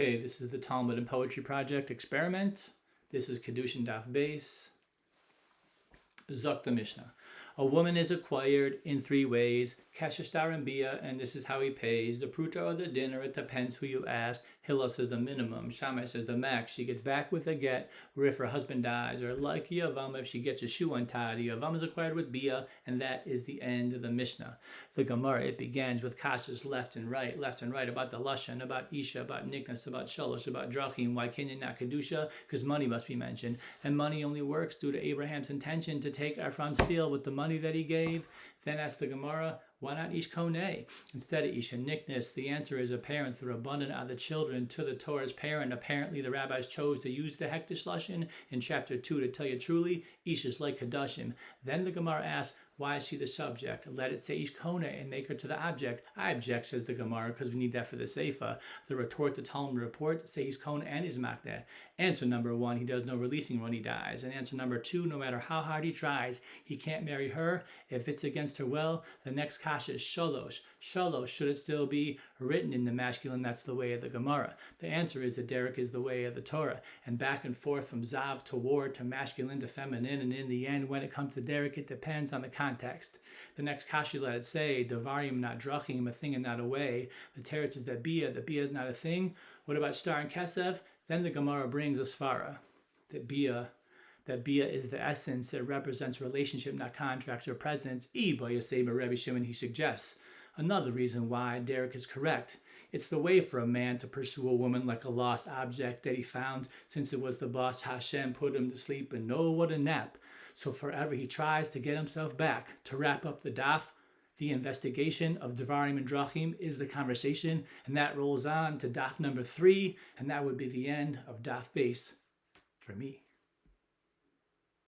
Okay, this is the Talmud and Poetry Project experiment. This is kiddushin daf beis. Zok the Mishnah. A woman is acquired in three ways, kashashtar and bia, and this is how he pays. The pruta or the dinner, it depends who you ask. Hillel says the minimum, Shammai says the max. She gets back with a get, or if her husband dies, or like Yavam, if she gets a shoe untied. Yavam is acquired with bia, and that is the end of the Mishnah. The Gemara, it begins with kashas left and right, about the lashon, about isha, about niknas, about shalosh, about drachim. Why can you not kedusha? Because money must be mentioned, and money only works due to Abraham's intention to take Ephron's field with the money that he gave. Then asks the Gemara, why not ish koneh instead of isha niknas? The answer is apparent. The rabbanan are the children to the Torah's parent. Apparently, the rabbis chose to use the hektish lashon in chapter 2 to tell you truly, ish is like kiddushin. Then the Gemara asks, why is she the subject? Let it say ish koneh and make her to the object. I object, says the Gemara, because we need that for the seifa. The retort, the Talmud report, say ish koneh and is makdeh. Answer number 1, he does no releasing when he dies. And answer number 2, no matter how hard he tries, he can't marry her. If it's against her will, the next kasha is shalosh. Shalosh, should it still be written in the masculine? That's the way of the Gemara. The answer is that derek is the way of the Torah. And back and forth from zav to ward to masculine to feminine. And in the end, when it comes to derek, it depends on the context. The next kasha, let it say, devarim not drachim, a thing and not a way. The teretz is that bia is not a thing. What about star and kesev? Then the Gemara brings a svara, that bia is the essence. It represents relationship, not contracts or presence. Rabbi Shimon, he suggests. Another reason why derek is correct. It's the way for a man to pursue a woman like a lost object that he found, since it was the boss Hashem put him to sleep and no, what a nap. So forever he tries to get himself back. To wrap up the daf, the investigation of devarim and drachim is the conversation, and that rolls on to daf number 3, and that would be the end of daf beis for me.